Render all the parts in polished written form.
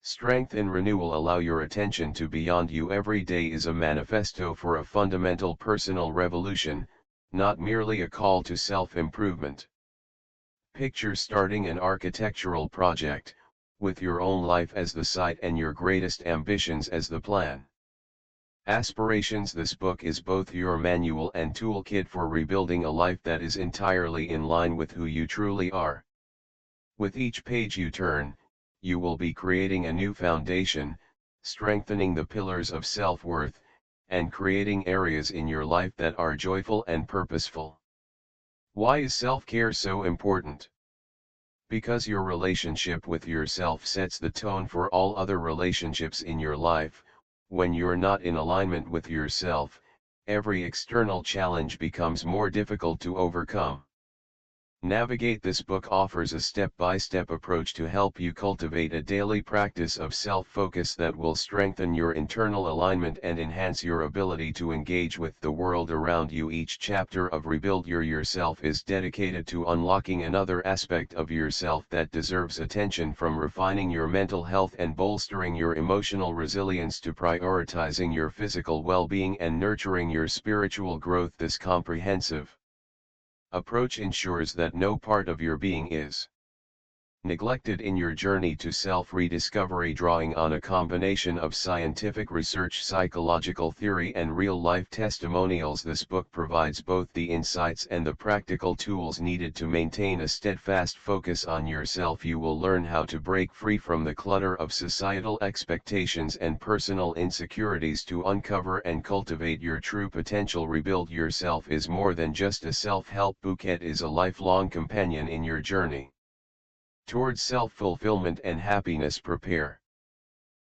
Strength and renewal allow your attention to beyond you every day is a manifesto for a fundamental personal revolution, not merely a call to self-improvement. Picture starting an architectural project, with your own life as the site and your greatest ambitions as the plan. Aspirations. This book is both your manual and toolkit for rebuilding a life that is entirely in line with who you truly are. With each page you turn, you will be creating a new foundation, strengthening the pillars of self-worth, and creating areas in your life that are joyful and purposeful. Why is self-care so important? Because your relationship with yourself sets the tone for all other relationships in your life. When you're not in alignment with yourself, every external challenge becomes more difficult to overcome. Navigate. This book offers a step-by-step approach to help you cultivate a daily practice of self-focus that will strengthen your internal alignment and enhance your ability to engage with the world around you. Each chapter of Rebuild Your Yourself is dedicated to unlocking another aspect of yourself that deserves attention, from refining your mental health and bolstering your emotional resilience to prioritizing your physical well-being and nurturing your spiritual growth. This comprehensive approach ensures that no part of your being is neglected in your journey to self-rediscovery. Drawing on a combination of scientific research, psychological theory, and real-life testimonials, this book provides both the insights and the practical tools needed to maintain a steadfast focus on yourself. You will learn how to break free from the clutter of societal expectations and personal insecurities to uncover and cultivate your true potential. Rebuild Yourself is more than just a self-help book. It is a lifelong companion in your journey towards self-fulfillment and happiness. Prepare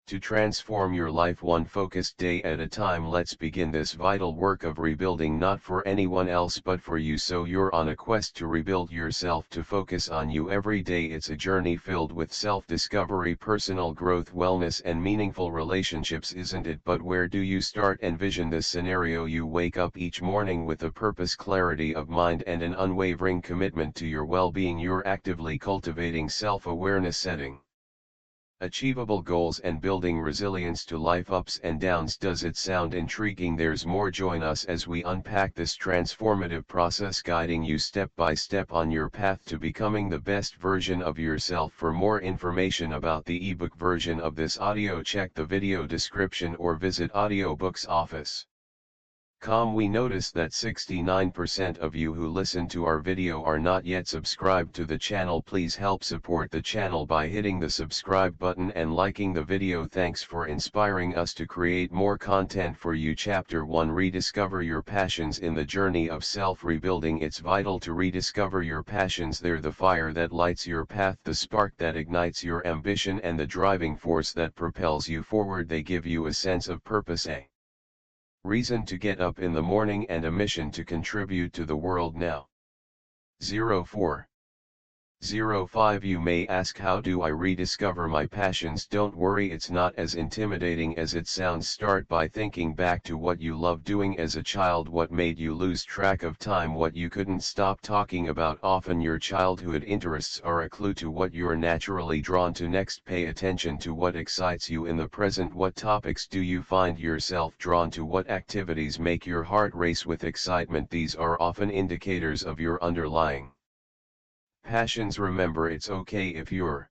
to transform your life one focused day at a time. Let's begin this vital work of rebuilding, not for anyone else but for you. So you're on a quest to rebuild yourself, to focus on you every day. It's a journey filled with self-discovery, personal growth, wellness, and meaningful relationships, isn't it? But where do you start? Envision this scenario. You wake up each morning with a purpose, clarity of mind, and an unwavering commitment to your well-being. You're actively cultivating self-awareness, setting achievable goals, and building resilience to life ups and downs. Does it sound intriguing? There's more. Join us as we unpack this transformative process, guiding you step by step on your path to becoming the best version of yourself. For more information about the ebook version of this audio, check the video description or visit Audiobook's office. We notice that 69% of you who listen to our video are not yet subscribed to the channel. Please help support the channel by hitting the subscribe button and liking the video. Thanks for inspiring us to create more content for you. Chapter 1: Rediscover Your Passions. In the journey of self-rebuilding, it's vital to rediscover your passions. They're the fire that lights your path, the spark that ignites your ambition, and the driving force that propels you forward. They give you a sense of purpose, a reason to get up in the morning, and a mission to contribute to the world. Now, 0405. You may ask, how do I rediscover my passions? Don't worry, it's not as intimidating as it sounds. Start by thinking back to what you loved doing as a child, what made you lose track of time, what you couldn't stop talking about. Often your childhood interests are a clue to what you're naturally drawn to next. Pay attention to what excites you in the present. What topics do you find yourself drawn to? What activities make your heart race with excitement? These are often indicators of your underlying passions. Remember, it's okay if your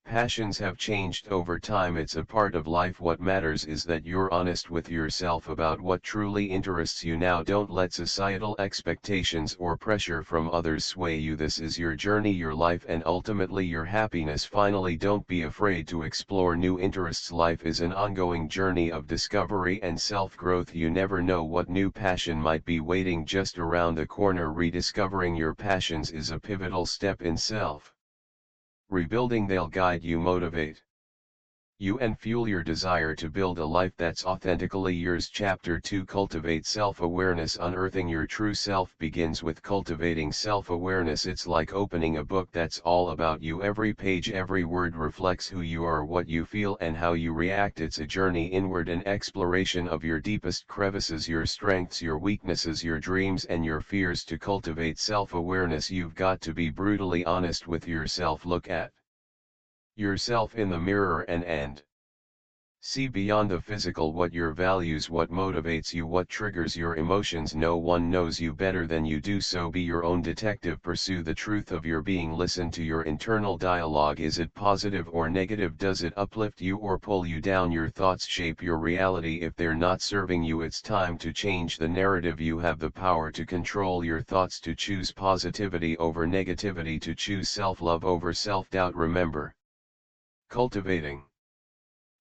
passions have changed over time. It's a part of life. What matters is that you're honest with yourself about what truly interests you now. Don't let societal expectations or pressure from others sway you. This is your journey, your life, and ultimately your happiness. Finally, don't be afraid to explore new interests. Life is an ongoing journey of discovery and self-growth. You never know what new passion might be waiting just around the corner. Rediscovering your passions is a pivotal step in self rebuilding. They'll guide you, motivate you, and fuel your desire to build a life that's authentically yours. Chapter 2: Cultivate Self-Awareness. Unearthing your true self begins with cultivating self-awareness. It's like opening a book that's all about you. Every page, every word reflects who you are, what you feel, and how you react. It's a journey inward, an exploration of your deepest crevices, your strengths, your weaknesses, your dreams, and your fears. To cultivate self-awareness, you've got to be brutally honest with yourself. Look at yourself in the mirror and see beyond the physical, what your values, what motivates you, what triggers your emotions. No one knows you better than you do, so be your own detective. Pursue the truth of your being. Listen to your internal dialogue. Is it positive or negative? Does it uplift you or pull you down? Your thoughts shape your reality. If they're not serving you, it's time to change the narrative. You have the power to control your thoughts, to choose positivity over negativity, to choose self-love over self-doubt. Remember, cultivating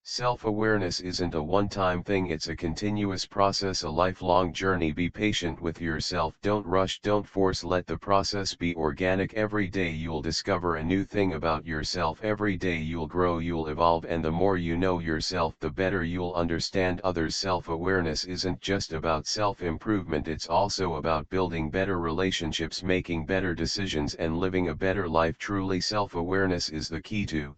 self-awareness isn't a one-time thing, it's a continuous process, a lifelong journey. Be patient with yourself, don't rush, don't force, let the process be organic. Every day you'll discover a new thing about yourself, every day you'll grow, you'll evolve, and the more you know yourself, the better you'll understand others. Self-awareness isn't just about self-improvement, it's also about building better relationships, making better decisions, and living a better life. Truly, self-awareness is the key to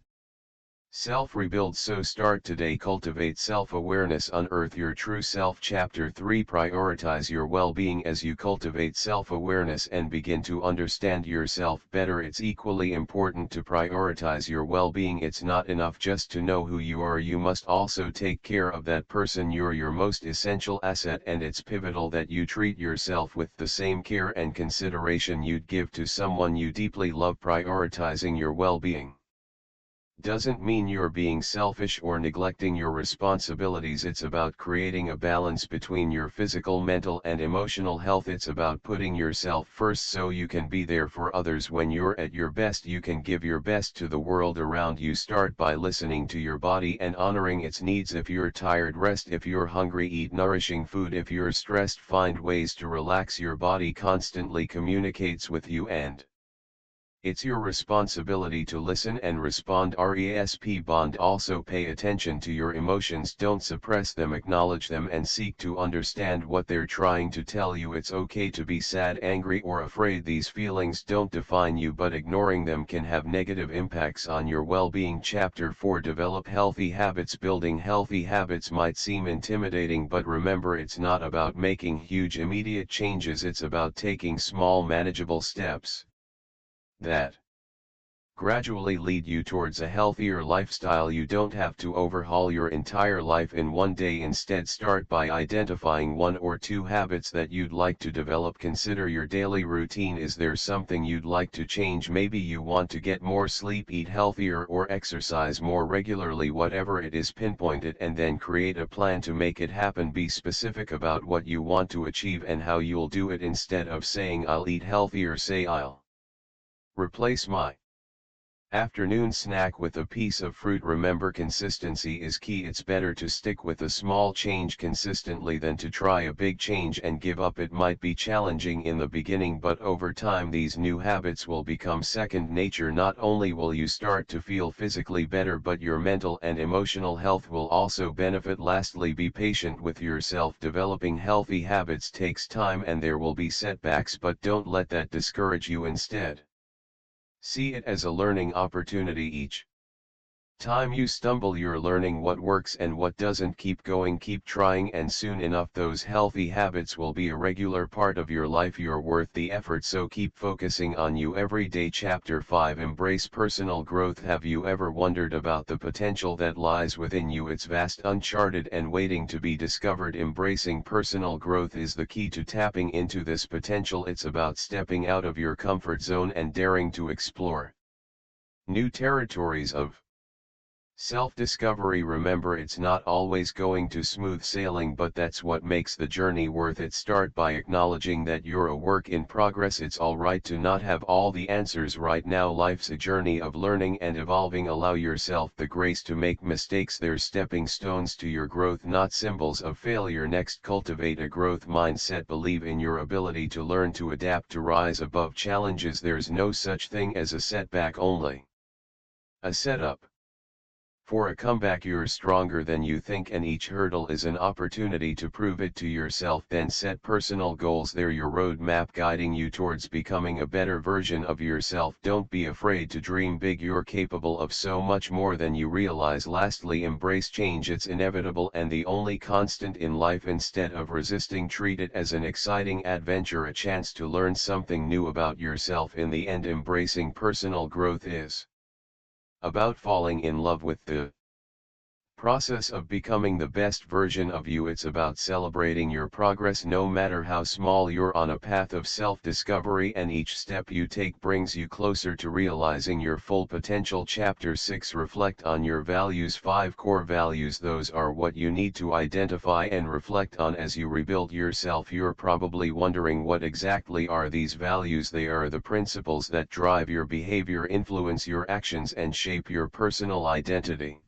self-rebuild. So start today, cultivate self-awareness, unearth your true self. Chapter 3: Prioritize your well-being. As you cultivate self-awareness and begin to understand yourself better, it's equally important to prioritize your well-being. It's not enough just to know who you are, you must also take care of that person. You're your most essential asset, and it's pivotal that you treat yourself with the same care and consideration you'd give to someone you deeply love. Prioritizing your well-being doesn't mean you're being selfish or neglecting your responsibilities. It's about creating a balance between your physical, mental, and emotional health. It's about putting yourself first so you can be there for others. When you're at your best, you can give your best to the world around you. Start by listening to your body and honoring its needs. If you're tired, rest. If you're hungry, eat nourishing food. If you're stressed, find ways to relax. Your body constantly communicates with you, and it's your responsibility to listen and respond. Bond. Also pay attention to your emotions, don't suppress them, acknowledge them and seek to understand what they're trying to tell you. It's okay to be sad, angry, or afraid. These feelings don't define you, but ignoring them can have negative impacts on your well-being. Chapter 4: Develop healthy habits. Building healthy habits might seem intimidating, but remember, it's not about making huge immediate changes, it's about taking small manageable steps that gradually lead you towards a healthier lifestyle. You don't have to overhaul your entire life in one day. Instead, start by identifying one or two habits that you'd like to develop. Consider your daily routine. Is there something you'd like to change? Maybe you want to get more sleep, eat healthier, or exercise more regularly. Whatever it is, pinpoint it and then create a plan to make it happen. Be specific about what you want to achieve and how you'll do it. Instead of saying "I'll eat healthier," say "I'll replace my afternoon snack with a piece of fruit." Remember, consistency is key. It's better to stick with a small change consistently than to try a big change and give up. It might be challenging in the beginning, but over time these new habits will become second nature. Not only will you start to feel physically better, but your mental and emotional health will also benefit. Lastly, be patient with yourself. Developing healthy habits takes time and there will be setbacks, but don't let that discourage you. Instead, see it as a learning opportunity. Each time you stumble, you're learning what works and what doesn't. Keep going, keep trying, and soon enough those healthy habits will be a regular part of your life. You're worth the effort, so keep focusing on you every day. Chapter 5: Embrace personal growth. Have you ever wondered about the potential that lies within you? It's vast, uncharted, and waiting to be discovered. Embracing personal growth is the key to tapping into this potential. It's about stepping out of your comfort zone and daring to explore new territories of self-discovery. Remember, it's not always going to smooth sailing, but that's what makes the journey worth it. Start by acknowledging that you're a work in progress. It's alright to not have all the answers right now. Life's a journey of learning and evolving. Allow yourself the grace to make mistakes. They're stepping stones to your growth, not symbols of failure. Next, cultivate a growth mindset. Believe in your ability to learn, to adapt, to rise above challenges. There's no such thing as a setback, only a setup for a comeback. You're stronger than you think, and each hurdle is an opportunity to prove it to yourself. Then set personal goals. They're your roadmap guiding you towards becoming a better version of yourself. Don't be afraid to dream big. You're capable of so much more than you realize. Lastly, embrace change. It's inevitable and the only constant in life. Instead of resisting, treat it as an exciting adventure, a chance to learn something new about yourself. In the end, embracing personal growth is about falling in love with the process of becoming the best version of you. It's about celebrating your progress no matter how small. You're on a path of self-discovery, and each step you take brings you closer to realizing your full potential. Chapter 6. Reflect on your values. 5 core values. Those are what you need to identify and reflect on as you rebuild yourself. You're probably wondering, what exactly are these values? They are the principles that drive your behavior, influence your actions, and shape your personal identity.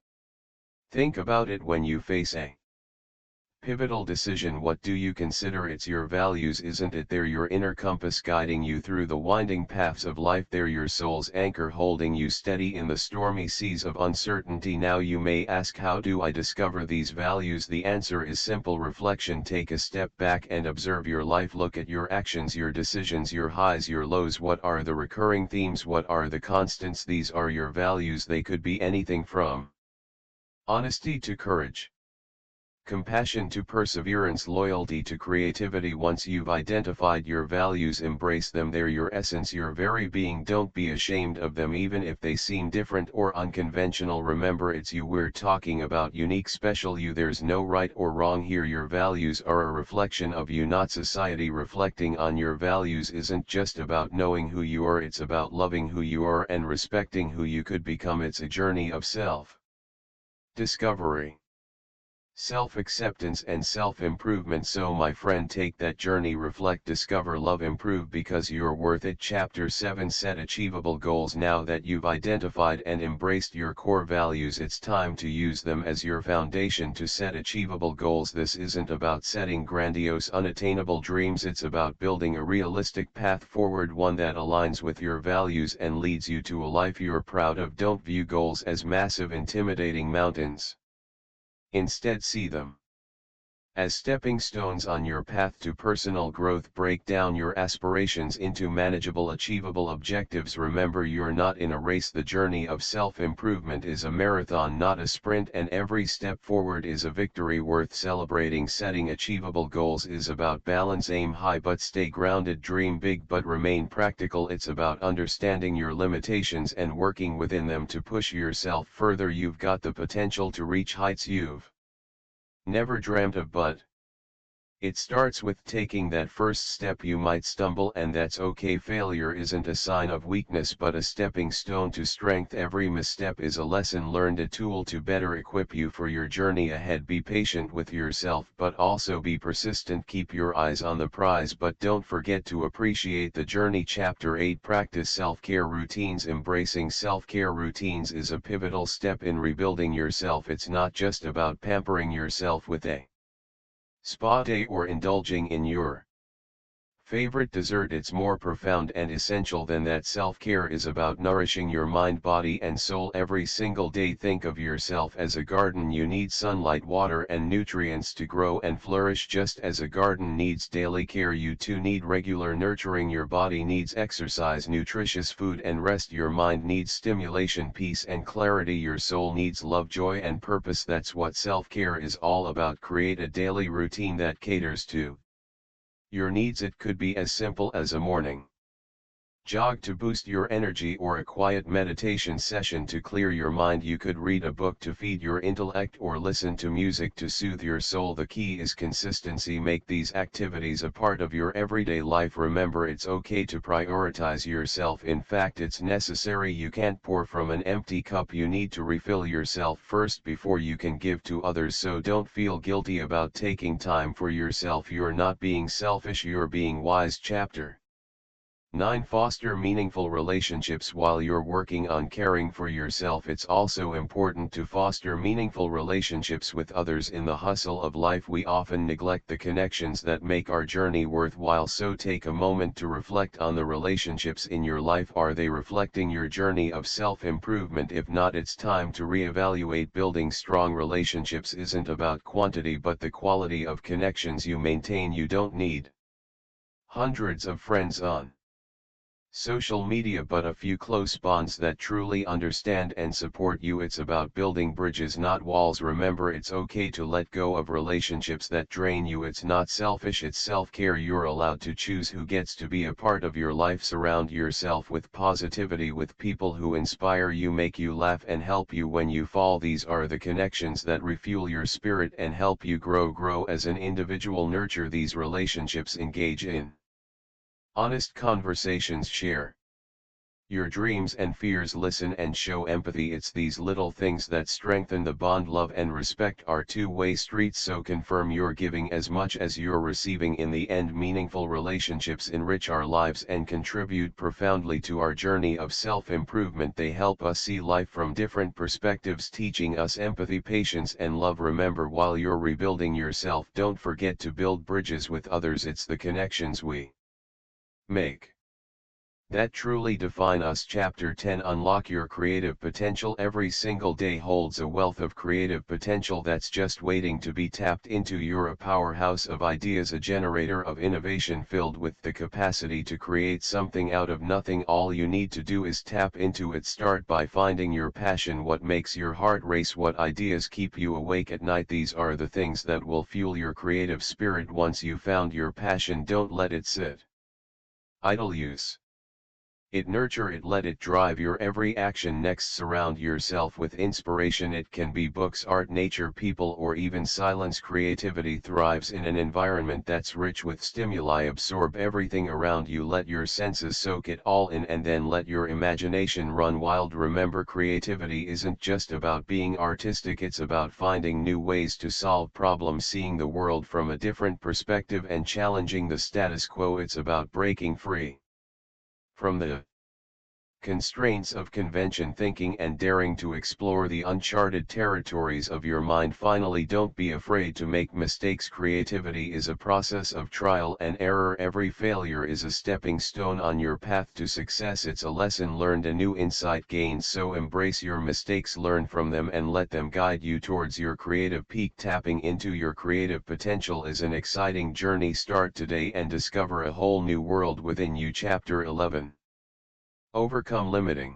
Think about it when you face a pivotal decision. What do you consider? It's your values, isn't it? They're your inner compass guiding you through the winding paths of life. They're your soul's anchor holding you steady in the stormy seas of uncertainty. Now you may ask, how do I discover these values? The answer is simple: reflection. Take a step back and observe your life. Look at your actions, your decisions, your highs, your lows. What are the recurring themes? What are the constants? These are your values. They could be anything from honesty to courage, compassion to perseverance, loyalty to creativity. Once you've identified your values, embrace them. They're your essence, your very being. Don't be ashamed of them, even if they seem different or unconventional. Remember, it's you we're talking about, unique, special you. There's no right or wrong here. Your values are a reflection of you, not society. Reflecting on your values isn't just about knowing who you are, it's about loving who you are and respecting who you could become. It's a journey of self-discovery, self-acceptance, and self-improvement. So my friend, take that journey, reflect, discover, love, improve, because you're worth it. Chapter 7. Set achievable goals. Now that you've identified and embraced your core values, it's time to use them as your foundation to set achievable goals. This isn't about setting grandiose, unattainable dreams. It's about building a realistic path forward, one that aligns with your values and leads you to a life you're proud of. Don't view goals as massive, intimidating mountains. Instead, see them as stepping stones on your path to personal growth. Break down your aspirations into manageable, achievable objectives. Remember, you're not in a race. The journey of self-improvement is a marathon, not a sprint, and every step forward is a victory worth celebrating. Setting achievable goals is about balance. Aim high but stay grounded. Dream big but remain practical. It's about understanding your limitations and working within them to push yourself further. You've got the potential to reach heights you've never dreamt of, but it starts with taking that first step. You might stumble, and that's okay. Failure isn't a sign of weakness but a stepping stone to strength. Every misstep is a lesson learned, a tool to better equip you for your journey ahead. Be patient with yourself, but also be persistent. Keep your eyes on the prize, but don't forget to appreciate the journey. Chapter 8. Practice self-care routines. Embracing self-care routines is a pivotal step in rebuilding yourself. It's not just about pampering yourself with a spa day or indulging in your favorite dessert. It's more profound and essential than that. Self-care is about nourishing your mind, body, and soul every single day. Think of yourself as a garden. You need sunlight, water, and nutrients to grow and flourish. Just as a garden needs daily care, you too need regular nurturing. Your body needs exercise, nutritious food, and rest. Your mind needs stimulation, peace, and clarity. Your soul needs love, joy, and purpose. That's what self-care is all about. Create a daily routine that caters to your needs. It could be as simple as a morning jog to boost your energy, or a quiet meditation session to clear your mind. You could read a book to feed your intellect, or listen to music to soothe your soul. The key is consistency. Make these activities a part of your everyday life. Remember, it's okay to prioritize yourself. In fact, it's necessary. You can't pour from an empty cup. You need to refill yourself first before you can give to others. So don't feel guilty about taking time for yourself. You're not being selfish, you're being wise. Chapter 9. Foster meaningful relationships. While you're working on caring for yourself, it's also important to foster meaningful relationships with others. In the hustle of life, we often neglect the connections that make our journey worthwhile. So take a moment to reflect on the relationships in your life. Are they reflecting your journey of self-improvement? If not, it's time to reevaluate. Building strong relationships isn't about quantity but the quality of connections you maintain. You don't need hundreds of friends on social media but a few close bonds that truly understand and support you. It's about building bridges, not walls. Remember, it's okay to let go of relationships that drain you. It's not selfish, it's self-care. You're allowed to choose who gets to be a part of your life. Surround yourself with positivity, with people who inspire you, make you laugh and help you when you fall. These are the connections that refuel your spirit and help you grow as an individual. Nurture these relationships, engage in honest conversations, share your dreams and fears, listen and show empathy. It's these little things that strengthen the bond. Love and respect are two-way streets, so confirm you're giving as much as you're receiving. In the end, meaningful relationships enrich our lives and contribute profoundly to our journey of self-improvement. They help us see life from different perspectives, teaching us empathy, patience and love. Remember, while you're rebuilding yourself, don't forget to build bridges with others. It's the connections we make that truly define us. Chapter 10: Unlock your creative potential. Every single day holds a wealth of creative potential that's just waiting to be tapped into. You're a powerhouse of ideas, a generator of innovation filled with the capacity to create something out of nothing. All you need to do is tap into it. Start by finding your passion, what makes your heart race, what ideas keep you awake at night. These are the things that will fuel your creative spirit. Once you found your passion, don't let it sit idle. Use it, nurture it, let it drive your every action. Next, surround yourself with inspiration. It can be books, art, nature, people, or even silence. Creativity thrives in an environment that's rich with stimuli. Absorb everything around you, let your senses soak it all in, and then let your imagination run wild. Remember, creativity isn't just about being artistic, it's about finding new ways to solve problems, seeing the world from a different perspective and challenging the status quo. It's about breaking free from the constraints of convention thinking and daring to explore the uncharted territories of your mind. Finally, don't be afraid to make mistakes. Creativity is a process of trial and error. Every failure is a stepping stone on your path to success. It's a lesson learned, a new insight gained. So embrace your mistakes, learn from them, and let them guide you towards your creative peak. Tapping into your creative potential is an exciting journey. Start today and discover a whole new world within you. Chapter 11: Overcome limiting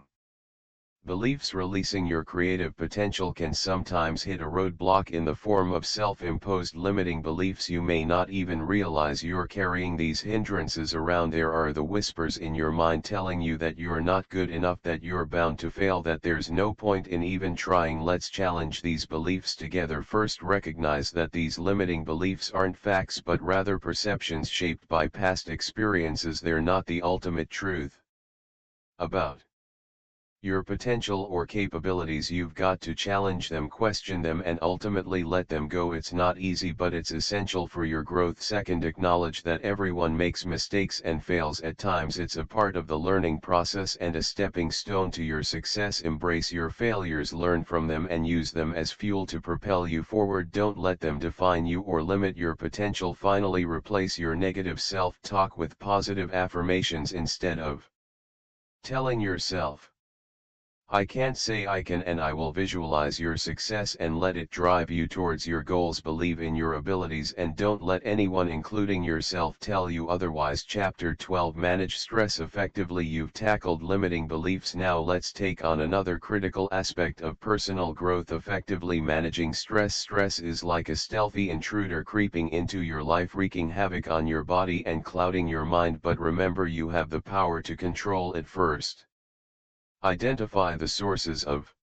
beliefs. Releasing your creative potential can sometimes hit a roadblock in the form of self-imposed limiting beliefs. You may not even realize you're carrying these hindrances around. There are the whispers in your mind telling you that you're not good enough, that you're bound to fail, that there's no point in even trying. Let's challenge these beliefs together. First, recognize that these limiting beliefs aren't facts but rather perceptions shaped by past experiences. They're not the ultimate truth about your potential or capabilities. You've got to challenge them, question them, and ultimately let them go. It's not easy, but it's essential for your growth. Second, acknowledge that everyone makes mistakes and fails at times. It's a part of the learning process and a stepping stone to your success. Embrace your failures, learn from them, and use them as fuel to propel you forward. Don't let them define you or limit your potential. Finally, replace your negative self-talk with positive affirmations. Instead of telling yourself, "I can't," say, "I can," and "I will." Visualize your success and let it drive you towards your goals. Believe in your abilities and don't let anyone, including yourself, tell you otherwise. Chapter 12: Manage stress effectively. You've tackled limiting beliefs. Now let's take on another critical aspect of personal growth: effectively managing stress. Stress is like a stealthy intruder creeping into your life, wreaking havoc on your body and clouding your mind. But remember, you have the power to control it. First, identify the sources of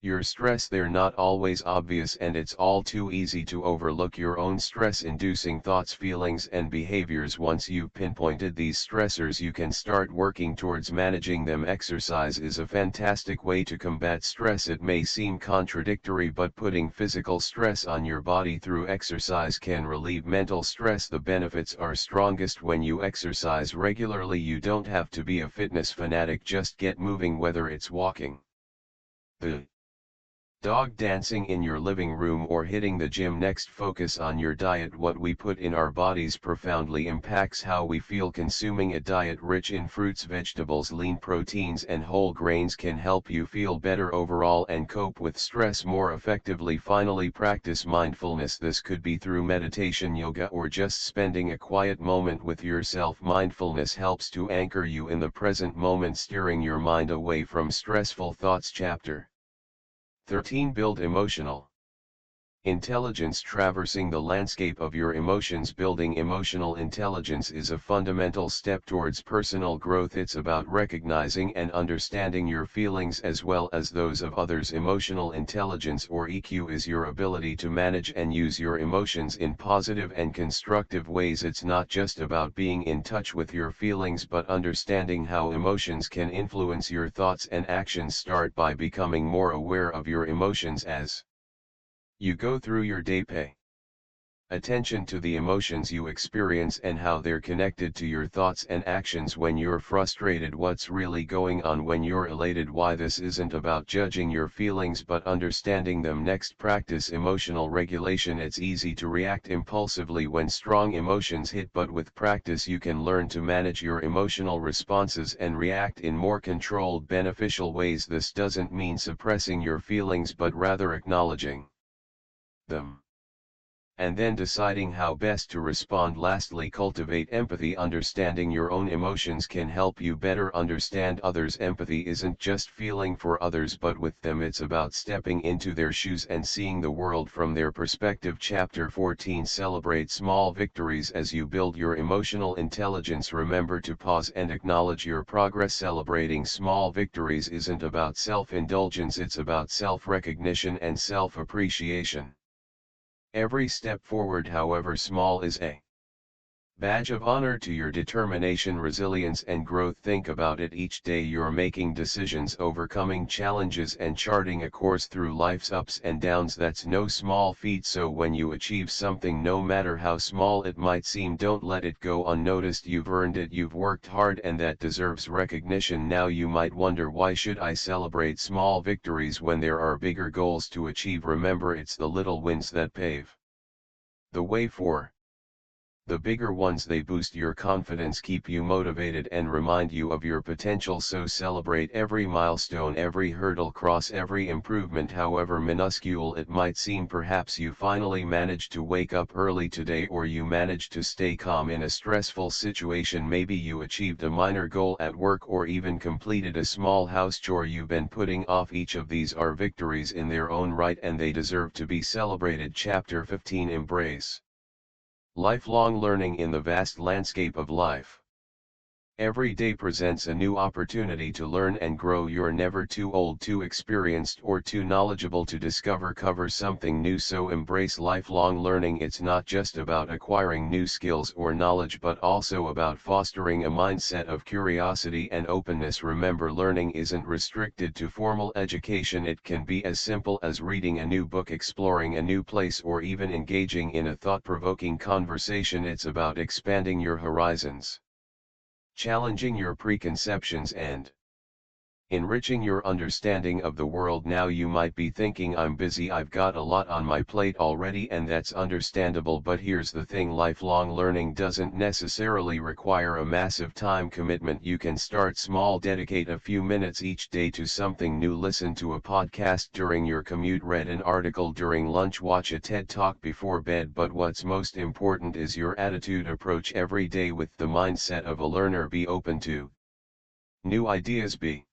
your stress. They're not always obvious, and it's all too easy to overlook your own stress-inducing thoughts, feelings, and behaviors. Once you've pinpointed these stressors, you can start working towards managing them. Exercise is a fantastic way to combat stress. It may seem contradictory, but putting physical stress on your body through exercise can relieve mental stress. The benefits are strongest when you exercise regularly. You don't have to be a fitness fanatic, just get moving, whether it's walking the Dog dancing in your living room or hitting the gym next. Focus on your diet. What we put in our bodies profoundly impacts how we feel. Consuming a diet rich in fruits, vegetables, lean proteins and whole grains can help you feel better overall and cope with stress more effectively. Finally, practice mindfulness. This could be through meditation, yoga, or just spending a quiet moment with yourself. Mindfulness helps to anchor you in the present moment, steering your mind away from stressful thoughts. Chapter 13. Build emotional intelligence. Traversing the landscape of your emotions. Building emotional intelligence is a fundamental step towards personal growth. It's about recognizing and understanding your feelings as well as those of others. Emotional intelligence, or EQ, is your ability to manage and use your emotions in positive and constructive ways. It's not just about being in touch with your feelings but understanding how emotions can influence your thoughts and actions. Start by becoming more aware of your emotions as you go through your day. Pay attention to the emotions you experience and how they're connected to your thoughts and actions. When you're frustrated, what's really going on? When you're elated, why? This isn't about judging your feelings but understanding them. Next, practice emotional regulation. It's easy to react impulsively when strong emotions hit, but with practice you can learn to manage your emotional responses and react in more controlled, beneficial ways. This doesn't mean suppressing your feelings but rather acknowledging them and then deciding how best to respond. Lastly, cultivate empathy. Understanding your own emotions can help you better understand others. Empathy isn't just feeling for others but with them. It's about stepping into their shoes and seeing the world from their perspective. Chapter 14. Celebrate small victories. As you build your emotional intelligence, remember to pause and acknowledge your progress. Celebrating small victories isn't about self-indulgence, it's about self-recognition and self-appreciation. Every step forward, however small, is a badge of honor to your determination, resilience and growth. Think about it. Each day you're making decisions, overcoming challenges and charting a course through life's ups and downs. That's no small feat. So when you achieve something, no matter how small it might seem, don't let it go unnoticed. You've earned it, you've worked hard, and that deserves recognition. Now you might wonder, why should I celebrate small victories when there are bigger goals to achieve? Remember, it's the little wins that pave the way for the bigger ones. They boost your confidence, keep you motivated and remind you of your potential. So celebrate every milestone, every hurdle, cross every improvement, however minuscule it might seem. Perhaps you finally managed to wake up early today, or you managed to stay calm in a stressful situation. Maybe you achieved a minor goal at work or even completed a small house chore you've been putting off. Each of these are victories in their own right and they deserve to be celebrated. Chapter 15. Embrace lifelong learning. In the vast landscape of life, every day presents a new opportunity to learn and grow. You're never too old, too experienced, or too knowledgeable to cover something new. So embrace lifelong learning. It's not just about acquiring new skills or knowledge but also about fostering a mindset of curiosity and openness. Remember, learning isn't restricted to formal education. It can be as simple as reading a new book, exploring a new place, or even engaging in a thought-provoking conversation. It's about expanding your horizons, challenging your preconceptions, and enriching your understanding of the world. Now you might be thinking, I'm busy, I've got a lot on my plate already, and that's understandable. But here's the thing, lifelong learning doesn't necessarily require a massive time commitment. You can start small, dedicate a few minutes each day to something new. Listen to a podcast during your commute, read an article during lunch, watch a TED Talk before bed. But what's most important is your attitude. Approach every day with the mindset of a learner. Be open to new ideas, be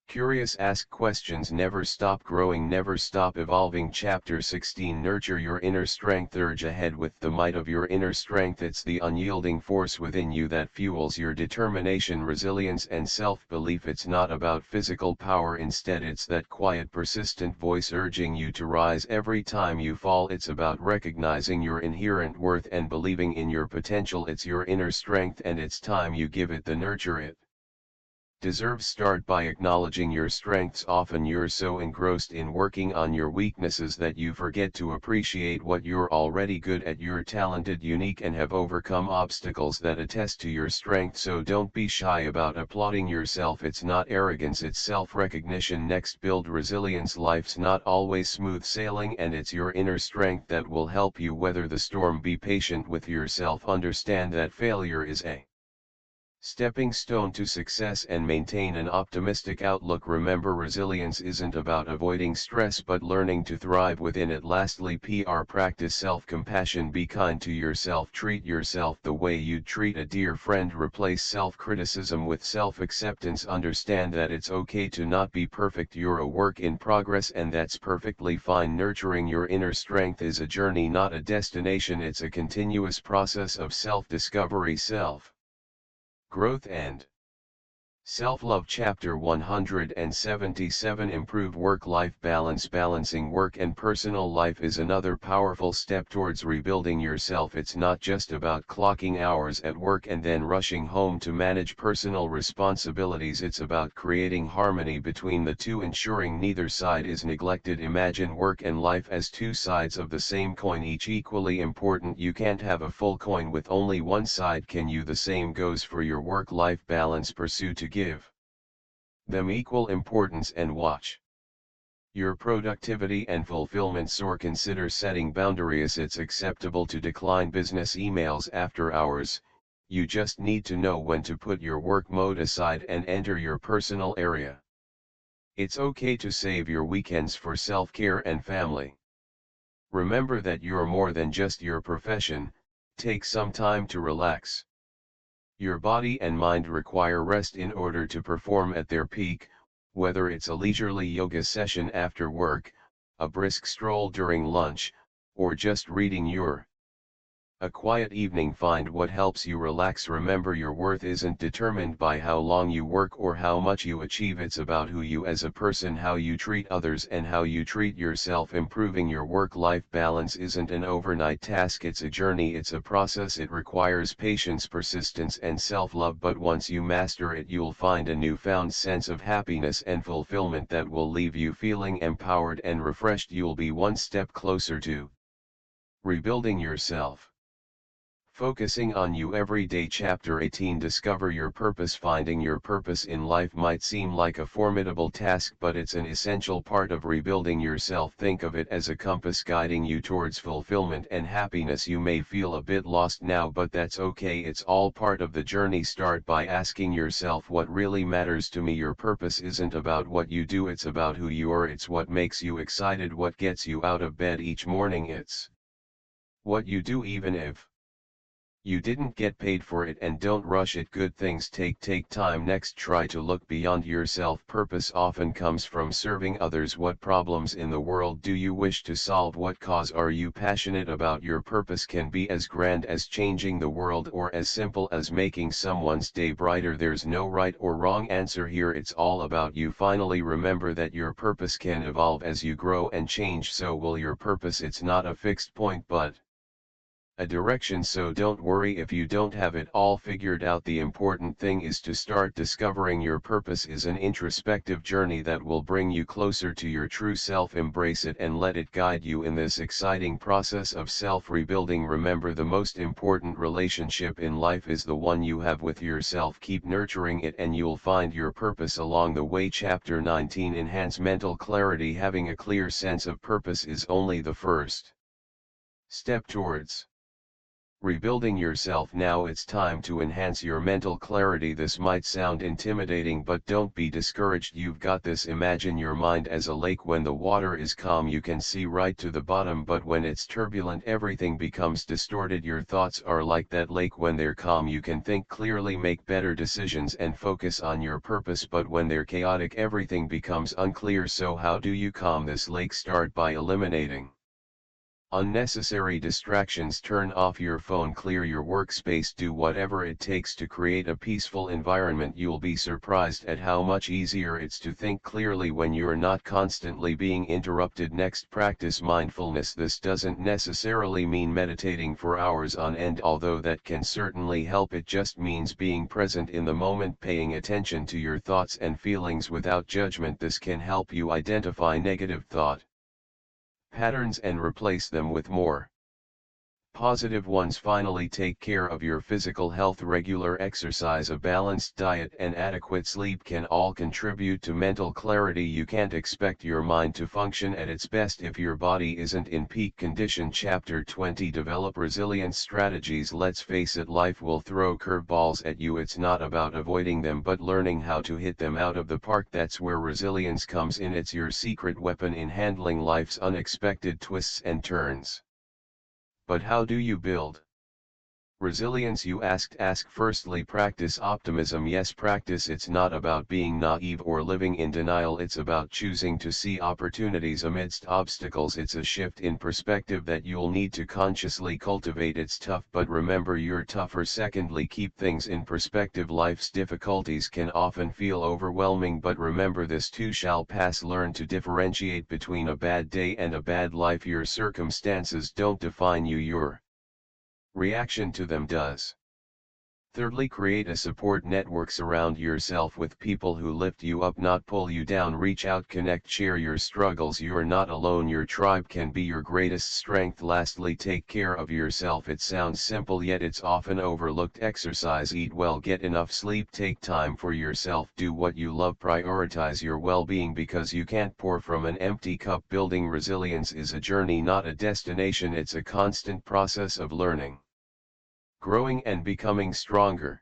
curious, ask questions, never stop growing, never stop evolving. Chapter 16. Nurture your inner strength. Urge ahead with the might of your inner strength. It's the unyielding force within you that fuels your determination, resilience and self-belief. It's not about physical power, instead it's that quiet, persistent voice urging you to rise every time you fall. It's about recognizing your inherent worth and believing in your potential. It's your inner strength and it's time you give it the nurture it deserves. Start by acknowledging your strengths. Often you're so engrossed in working on your weaknesses that you forget to appreciate what you're already good at. You're talented, unique, and have overcome obstacles that attest to your strength. So don't be shy about applauding yourself. It's not arrogance, it's self-recognition. Next, build resilience. Life's not always smooth sailing, and it's your inner strength that will help you weather the storm. Be patient with yourself. Understand that failure is a stepping stone to success, and maintain an optimistic outlook. Remember, resilience isn't about avoiding stress but learning to thrive within it. Lastly, practice self-compassion. Be kind to yourself. Treat yourself the way you'd treat a dear friend. Replace self-criticism with self-acceptance. Understand that it's okay to not be perfect. You're a work in progress, and that's perfectly fine. Nurturing your inner strength is a journey, not a destination. It's a continuous process of self-discovery, growth, and self-love. Chapter 177. Improve work-life balance. Balancing work and personal life is another powerful step towards rebuilding yourself. It's not just about clocking hours at work and then rushing home to manage personal responsibilities. It's about creating harmony between the two, ensuring neither side is neglected. Imagine work and life as two sides of the same coin, each equally important. You can't have a full coin with only one side, can you? The same goes for your work-life balance. Pursue to give them equal importance and watch your productivity and fulfillment soar. Consider setting boundaries. It's acceptable to decline business emails after hours. You just need to know when to put your work mode aside and enter your personal area. It's okay to save your weekends for self-care and family. Remember that you're more than just your profession. Take some time to relax. Your body and mind require rest in order to perform at their peak, whether it's a leisurely yoga session after work, a brisk stroll during lunch, or just reading a quiet evening. Find what helps you relax. Remember, your worth isn't determined by how long you work or how much you achieve. It's about who you as a person, how you treat others, and how you treat yourself. Improving your work-life balance isn't an overnight task, it's a journey, it's a process. It requires patience, persistence, and self-love, but once you master it, you'll find a newfound sense of happiness and fulfillment that will leave you feeling empowered and refreshed. You'll be one step closer to rebuilding yourself. Focusing on you every day. Chapter 18. Discover your purpose. Finding your purpose in life might seem like a formidable task, but it's an essential part of rebuilding yourself. Think of it as a compass guiding you towards fulfillment and happiness. You may feel a bit lost now, but that's okay. It's all part of the journey. Start by asking yourself, what really matters to me? Your purpose isn't about what you do, it's about who you are. It's what makes you excited, what gets you out of bed each morning. It's what you do even if you didn't get paid for it. And don't rush it. Good things take time. Next, try to look beyond yourself. Purpose often comes from serving others. What problems in the world do you wish to solve? What cause are you passionate about? Your purpose can be as grand as changing the world or as simple as making someone's day brighter. There's no right or wrong answer here. It's all about you. Finally, remember that your purpose can evolve as you grow and change. So will your purpose. It's not a fixed point but a direction. So don't worry if you don't have it all figured out. The important thing is to start. Discovering your purpose is an introspective journey that will bring you closer to your true self. Embrace it and let it guide you in this exciting process of self-rebuilding. Remember, the most important relationship in life is the one you have with yourself. Keep nurturing it and you'll find your purpose along the way. Chapter 19. Enhance mental clarity. Having a clear sense of purpose is only the first step towards rebuilding yourself. Now it's time to enhance your mental clarity. This might sound intimidating, but don't be discouraged. You've got this. Imagine your mind as a lake. When the water is calm, you can see right to the bottom, but when it's turbulent, everything becomes distorted. Your thoughts are like that lake. When they're calm, you can think clearly, make better decisions, and focus on your purpose, but when they're chaotic, everything becomes unclear. So how do you calm this lake? Start by eliminating Unnecessary distractions. Turn off your phone, clear your workspace, do whatever it takes to create a peaceful environment. You'll be surprised at how much easier it's to think clearly when you're not constantly being interrupted. Next, practice mindfulness. This doesn't necessarily mean meditating for hours on end, although that can certainly help. It just means being present in the moment, paying attention to your thoughts and feelings without judgment. This can help you identify negative thought patterns and replace them with more positive ones. Finally, take care of your physical health. Regular exercise, a balanced diet, and adequate sleep can all contribute to mental clarity. You can't expect your mind to function at its best if your body isn't in peak condition. Chapter 20. Develop resilience strategies. Let's face it, life will throw curveballs at you. It's not about avoiding them but learning how to hit them out of the park. That's where resilience comes in. It's your secret weapon in handling life's unexpected twists and turns. But how do you build resilience, you asked? Firstly, practice optimism. Yes, practice. It's not about being naive or living in denial. It's about choosing to see opportunities amidst obstacles. It's a shift in perspective that you'll need to consciously cultivate. It's tough, but remember, you're tougher. Secondly, keep things in perspective. Life's difficulties can often feel overwhelming, but remember, this too shall pass. Learn to differentiate between a bad day and a bad life. Your circumstances don't define you, your reaction to them does. Thirdly, create a support network. Surround yourself with people who lift you up, not pull you down. Reach out, connect, share your struggles. You're not alone. Your tribe can be your greatest strength. Lastly, take care of yourself. It sounds simple, yet it's often overlooked. Exercise, eat well, get enough sleep, take time for yourself, do what you love, prioritize your well-being, because you can't pour from an empty cup. Building resilience is a journey, not a destination. It's a constant process of learning, growing, and becoming stronger.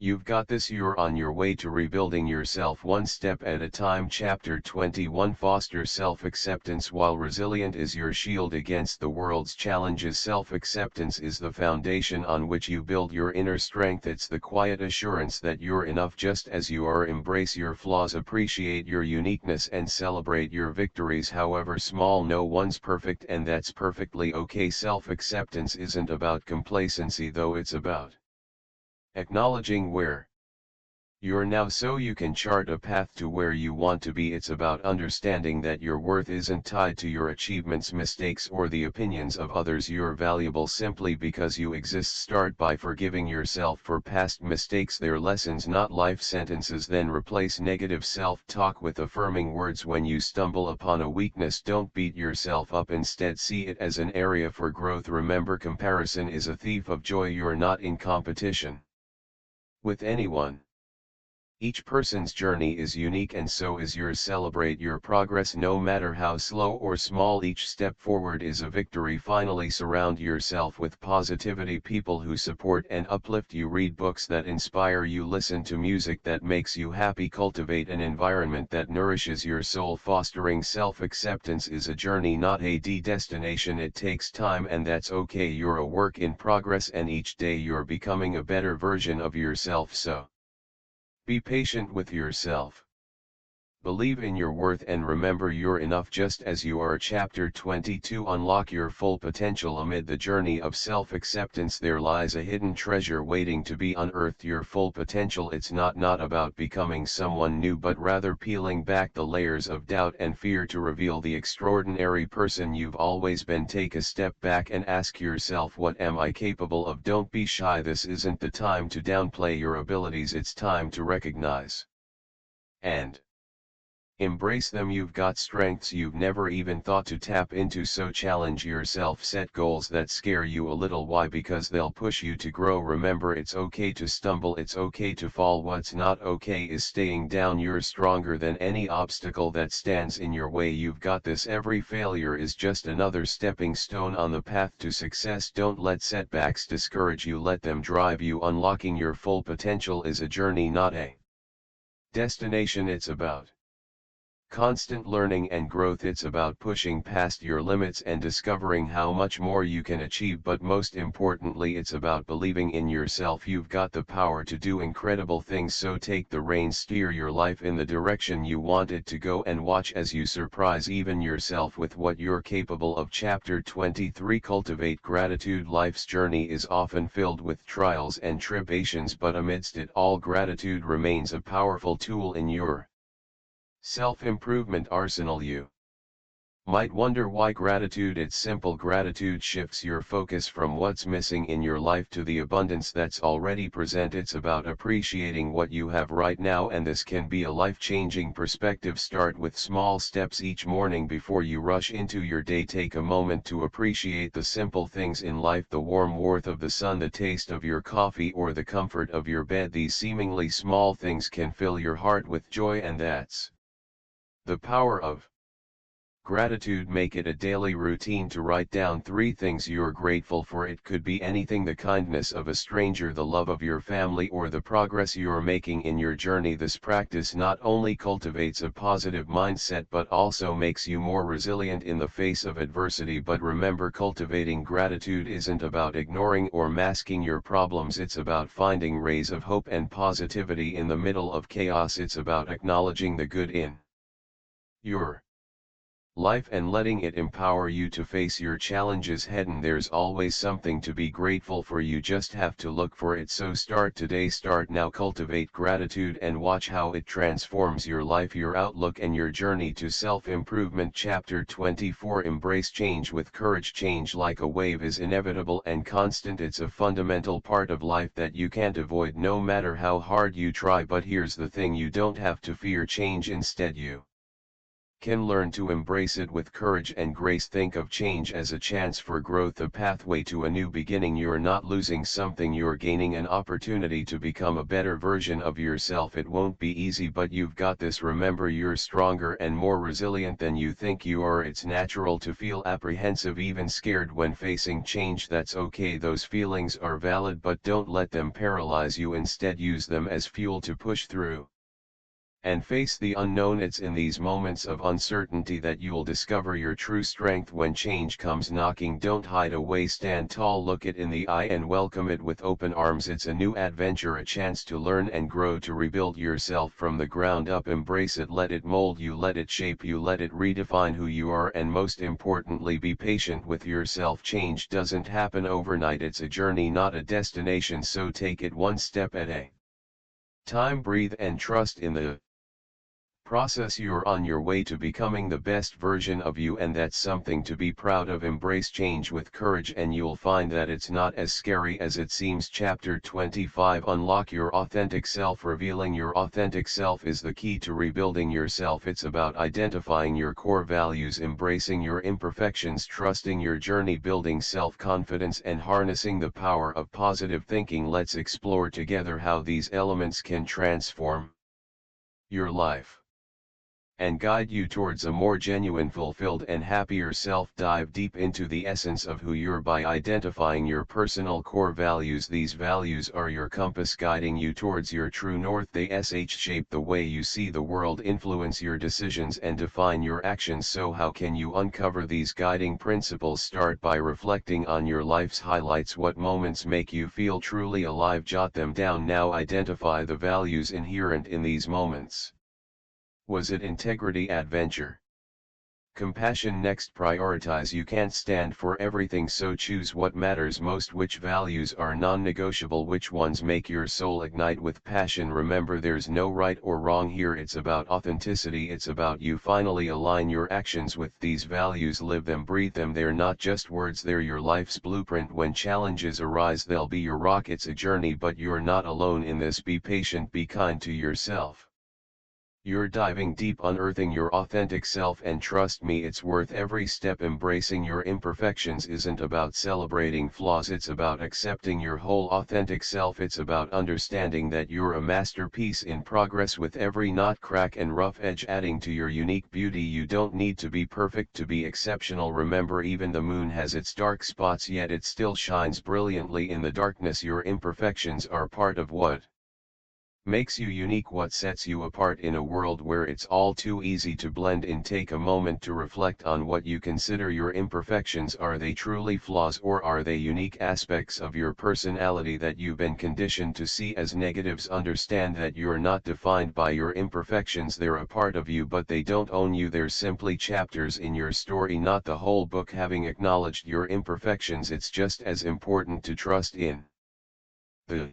You've got this. You're on your way to rebuilding yourself one step at a time. Chapter 21. Foster self-acceptance. While resilient is your shield against the world's challenges, self-acceptance is the foundation on which you build your inner strength. It's the quiet assurance that you're enough just as you are. Embrace your flaws, appreciate your uniqueness, and celebrate your victories, however small. No one's perfect, and that's perfectly okay. Self-acceptance isn't about complacency, though. It's about acknowledging where you're now so you can chart a path to where you want to be. It's about understanding that your worth isn't tied to your achievements, mistakes, or the opinions of others. You're valuable simply because you exist. Start by forgiving yourself for past mistakes. They're lessons, not life sentences. Then replace negative self-talk with affirming words. When you stumble upon a weakness, don't beat yourself up. Instead, see it as an area for growth. Remember, comparison is a thief of joy. You're not in competition with anyone. Each person's journey is unique, and so is yours. Celebrate your progress, no matter how slow or small. Each step forward is a victory. Finally, surround yourself with positivity, people who support and uplift you. Read books that inspire you, listen to music that makes you happy, cultivate an environment that nourishes your soul. Fostering self-acceptance is a journey, not a destination. It takes time, and that's okay. You're a work in progress, and each day you're becoming a better version of yourself. So be patient with yourself. Believe in your worth, and remember, you're enough just as you are. Chapter 22. Unlock your full potential. Amid the journey of self-acceptance, there lies a hidden treasure waiting to be unearthed. Your full potential. It's not about becoming someone new, but rather peeling back the layers of doubt and fear to reveal the extraordinary person you've always been. Take a step back and ask yourself, what am I capable of? Don't be shy. This isn't the time to downplay your abilities. It's time to recognize and embrace them. You've got strengths you've never even thought to tap into, so challenge yourself. Set goals that scare you a little. Why? Because they'll push you to grow. Remember, it's okay to stumble, it's okay to fall. What's not okay is staying down. You're stronger than any obstacle that stands in your way. You've got this. Every failure is just another stepping stone on the path to success. Don't let setbacks discourage you, let them drive you. Unlocking your full potential is a journey, not a destination. It's about Constant learning and growth. It's about pushing past your limits and discovering how much more you can achieve, but most importantly it's about believing in yourself. You've got the power to do incredible things, so take the reins, steer your life in the direction you want it to go, and watch as you surprise even yourself with what you're capable of. Chapter 23. Cultivate gratitude. Life's journey is often filled with trials and tribulations, but amidst it all gratitude remains a powerful tool in your self-improvement arsenal. You might wonder why gratitude. It's simple. Gratitude shifts your focus from what's missing in your life to the abundance that's already present. It's about appreciating what you have right now, and this can be a life-changing perspective. Start with small steps each morning before you rush into your day. Take a moment to appreciate the simple things in life: the warm warmth of the sun, the taste of your coffee, or the comfort of your bed. These seemingly small things can fill your heart with joy, and that's the power of gratitude. Make it a daily routine to write down 3 things you're grateful for. It could be anything: the kindness of a stranger, the love of your family, or the progress you're making in your journey. This practice not only cultivates a positive mindset but also makes you more resilient in the face of adversity. But remember, cultivating gratitude isn't about ignoring or masking your problems. It's about finding rays of hope and positivity in the middle of chaos. It's about acknowledging the good in your life and letting it empower you to face your challenges head-on. There's always something to be grateful for, you just have to look for it. So start today, start now. Cultivate gratitude and watch how it transforms your life, your outlook, and your journey to self-improvement. Chapter 24. Embrace change with courage. Change, like a wave, is inevitable and constant. It's a fundamental part of life that you can't avoid no matter how hard you try. But here's the thing: you don't have to fear change. Instead, you can learn to embrace it with courage and grace. Think of change as a chance for growth, a pathway to a new beginning. You're not losing something, you're gaining an opportunity to become a better version of yourself. It won't be easy, but you've got this. Remember, you're stronger and more resilient than you think you are. It's natural to feel apprehensive, even scared, when facing change. That's okay, those feelings are valid, but don't let them paralyze you. Instead, use them as fuel to push through and face the unknown. It's in these moments of uncertainty that you'll discover your true strength. When change comes knocking, don't hide away, stand tall, look it in the eye, and welcome it with open arms. It's a new adventure, a chance to learn and grow, to rebuild yourself from the ground up. Embrace it, let it mold you, let it shape you, let it redefine who you are, and most importantly, be patient with yourself. Change doesn't happen overnight, it's a journey, not a destination, so take it one step at a time. Breathe and trust in the process. You're on your way to becoming the best version of you, and that's something to be proud of. Embrace change with courage and you'll find that it's not as scary as it seems. Chapter 25. Unlock your authentic self. Revealing your authentic self is the key to rebuilding yourself. It's about identifying your core values, embracing your imperfections, trusting your journey, building self-confidence, and harnessing the power of positive thinking. Let's explore together how these elements can transform your life and guide you towards a more genuine, fulfilled, and happier self. Dive deep into the essence of who you're by identifying your personal core values. These values are your compass, guiding you towards your true north. They shape the way you see the world, influence your decisions, and define your actions. So how can you uncover these guiding principles? Start by reflecting on your life's highlights. What moments make you feel truly alive? Jot them down now. Identify the values inherent in these moments. Was it integrity, adventure, compassion? Next, prioritize. You can't stand for everything, so choose what matters most. Which values are non-negotiable? Which ones make your soul ignite with passion? Remember, there's no right or wrong here. It's about authenticity. It's about you. Finally, align your actions with these values. Live them, breathe them. They're not just words, they're your life's blueprint. When challenges arise, they'll be your rock. It's a journey, but you're not alone in this. Be patient, be kind to yourself. You're diving deep, unearthing your authentic self, and trust me, it's worth every step. Embracing your imperfections isn't about celebrating flaws, it's about accepting your whole authentic self. It's about understanding that you're a masterpiece in progress, with every knot, crack, and rough edge adding to your unique beauty. You don't need to be perfect to be exceptional. Remember, even the moon has its dark spots, yet it still shines brilliantly in the darkness. Your imperfections are part of what makes you unique. What sets you apart in a world where it's all too easy to blend in? Take a moment to reflect on what you consider your imperfections. Are they truly flaws, or are they unique aspects of your personality that you've been conditioned to see as negatives? Understand that you're not defined by your imperfections. They're a part of you, but they don't own you. They're simply chapters in your story, not the whole book. Having acknowledged your imperfections, it's just as important to trust in the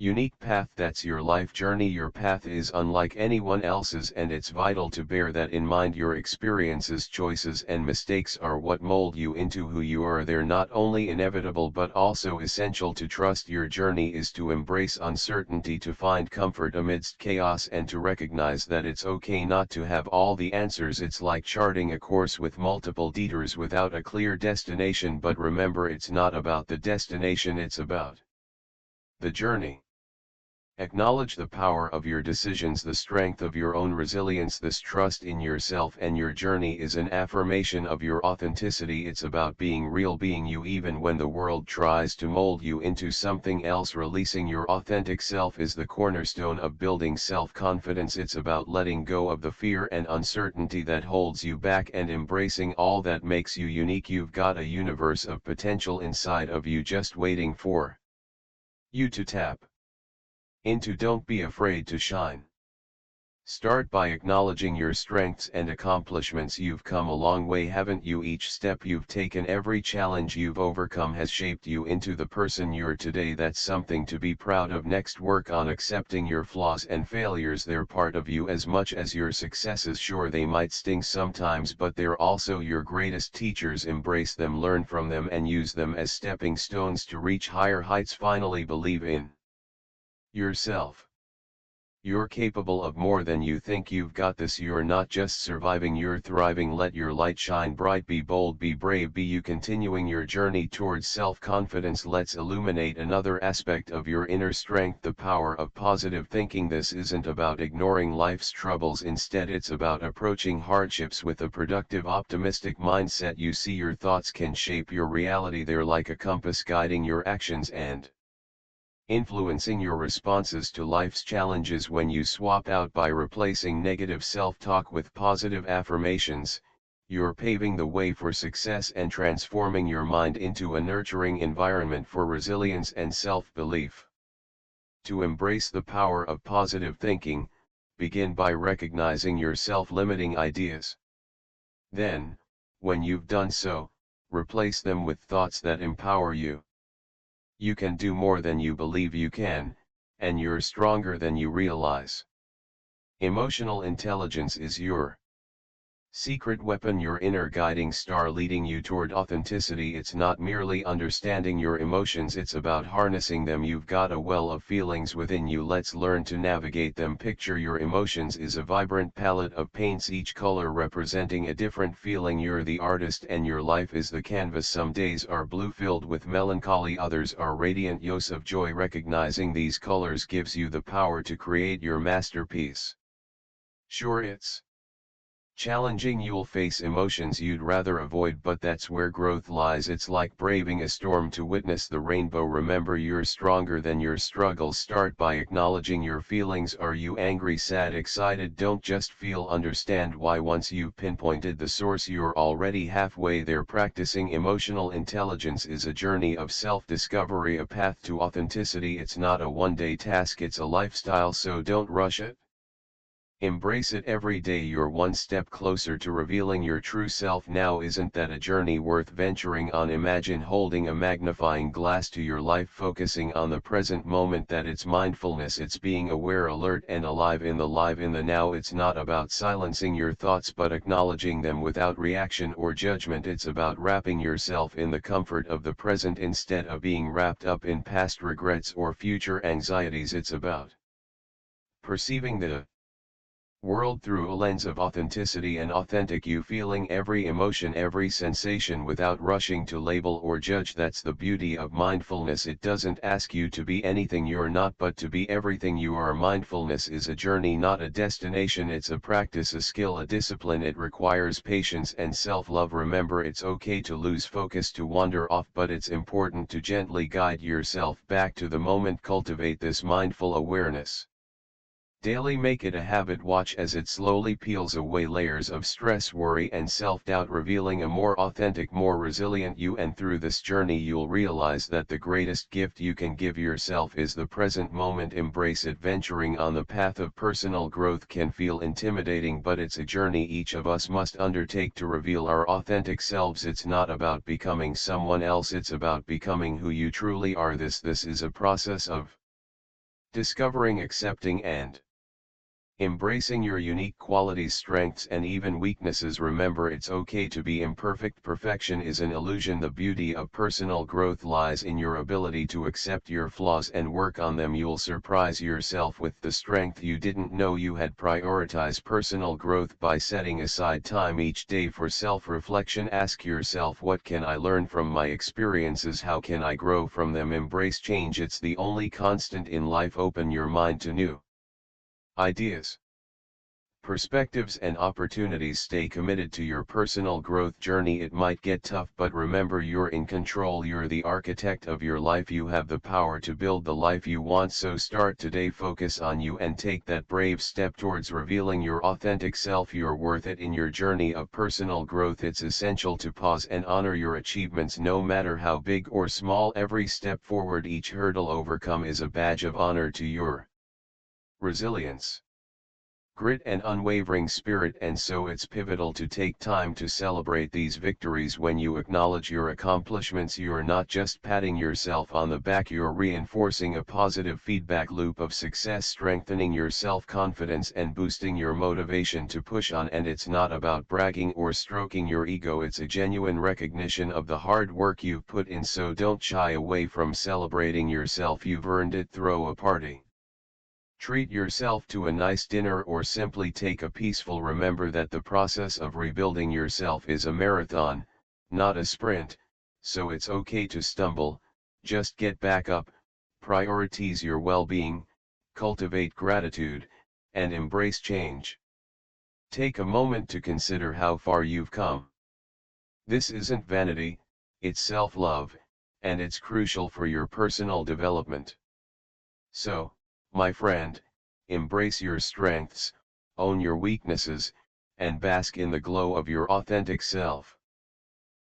unique path that's your life journey. Your path is unlike anyone else's, and it's vital to bear that in mind. Your experiences, choices, and mistakes are what mold you into who you are. They're not only inevitable but also essential. To trust your journey is to embrace uncertainty, to find comfort amidst chaos, and to recognize that it's okay not to have all the answers. It's like charting a course with multiple detours without a clear destination. But remember, it's not about the destination, it's about the journey. Acknowledge the power of your decisions, the strength of your own resilience. This trust in yourself and your journey is an affirmation of your authenticity. It's about being real, being you even when the world tries to mold you into something else. Releasing your authentic self is the cornerstone of building self-confidence. It's about letting go of the fear and uncertainty that holds you back and embracing all that makes you unique. You've got a universe of potential inside of you, just waiting for you to tap into. Don't be afraid to shine. Start by acknowledging your strengths and accomplishments. You've come a long way, haven't you? Each step you've taken, every challenge you've overcome has shaped you into the person you're today. That's something to be proud of. Next, work on accepting your flaws and failures. They're part of you as much as your successes. Sure, they might sting sometimes, but they're also your greatest teachers. Embrace them, learn from them, and use them as stepping stones to reach higher heights. Finally, believe in yourself. You're capable of more than you think. You've got this. You're not just surviving, you're thriving. Let your light shine bright. Be bold, be brave, be you. Continuing your journey towards self-confidence, let's illuminate another aspect of your inner strength, the power of positive thinking. This isn't about ignoring life's troubles. Instead, it's about approaching hardships with a productive, optimistic mindset. You see, your thoughts can shape your reality. They're like a compass guiding your actions and influencing your responses to life's challenges. When you swap out by replacing negative self-talk with positive affirmations, you're paving the way for success and transforming your mind into a nurturing environment for resilience and self-belief. To embrace the power of positive thinking, begin by recognizing your self-limiting ideas. Then, when you've done so, replace them with thoughts that empower you. You can do more than you believe you can, and you're stronger than you realize. Emotional intelligence is your secret weapon, your inner guiding star leading you toward authenticity. It's not merely understanding your emotions, it's about harnessing them. You've got a well of feelings within you. Let's learn to navigate them. Picture your emotions is a vibrant palette of paints, each color representing a different feeling. You're the artist and your life is the canvas. Some days are blue filled with melancholy, others are radiant yos of joy. Recognizing these colors gives you the power to create your masterpiece. Sure, it's challenging. You'll face emotions you'd rather avoid, but that's where growth lies. It's like braving a storm to witness the rainbow. Remember, you're stronger than your struggles. Start by acknowledging your feelings. Are you angry, sad, excited? Don't just feel, understand why. Once you've pinpointed the source, you're already halfway there. Practicing emotional intelligence is a journey of self-discovery, a path to authenticity. It's not a one-day task, it's a lifestyle, so don't rush it. Embrace it every day. You're one step closer to revealing your true self now. Isn't that a journey worth venturing on? Imagine holding a magnifying glass to your life, focusing on the present moment. That it's mindfulness, it's being aware, alert, and alive in the now. It's not about silencing your thoughts but acknowledging them without reaction or judgment. It's about wrapping yourself in the comfort of the present instead of being wrapped up in past regrets or future anxieties. It's about perceiving the world through a lens of authenticity and authentic you, feeling every emotion, every sensation without rushing to label or judge. That's the beauty of mindfulness. It doesn't ask you to be anything you're not, but to be everything you are. Mindfulness is a journey, not a destination. It's a practice, a skill, a discipline. It requires patience and self-love. Remember, it's okay to lose focus, to wander off, but it's important to gently guide yourself back to the moment. Cultivate this mindful awareness daily. Make it a habit. Watch as it slowly peels away layers of stress, worry, and self-doubt, revealing a more authentic, more resilient you. And through this journey you'll realize that the greatest gift you can give yourself is the present moment. Embrace it. Venturing on the path of personal growth can feel intimidating, but it's a journey each of us must undertake to reveal our authentic selves. It's not about becoming someone else, it's about becoming who you truly are. This is a process of discovering, accepting, and embracing your unique qualities, strengths, and even weaknesses. Remember, it's okay to be imperfect. Perfection is an illusion. The beauty of personal growth lies in your ability to accept your flaws and work on them. You'll surprise yourself with the strength you didn't know you had. Prioritize personal growth by setting aside time each day for self-reflection. Ask yourself, what can I learn from my experiences? How can I grow from them? Embrace change. It's the only constant in life. Open your mind to new ideas, perspectives, and opportunities. Stay committed to your personal growth journey. It might get tough, but remember, you're in control. You're the architect of your life. You have the power to build the life you want. So start today. Focus on you and take that brave step towards revealing your authentic self. You're worth it. In your journey of personal growth, it's essential to pause and honor your achievements, no matter how big or small. Every step forward, each hurdle overcome, is a badge of honor to your resilience, grit, and unwavering spirit. And so it's pivotal to take time to celebrate these victories. When you acknowledge your accomplishments, you're not just patting yourself on the back, you're reinforcing a positive feedback loop of success, strengthening your self-confidence and boosting your motivation to push on. And it's not about bragging or stroking your ego, it's a genuine recognition of the hard work you've put in. So don't shy away from celebrating yourself. You've earned it. Throw a party, treat yourself to a nice dinner, or simply take a peaceful. Remember that the process of rebuilding yourself is a marathon, not a sprint, so it's okay to stumble. Just get back up, prioritize your well-being, cultivate gratitude, and embrace change. Take a moment to consider how far you've come. This isn't vanity, it's self-love, and it's crucial for your personal development. So, my friend, embrace your strengths, own your weaknesses, and bask in the glow of your authentic self.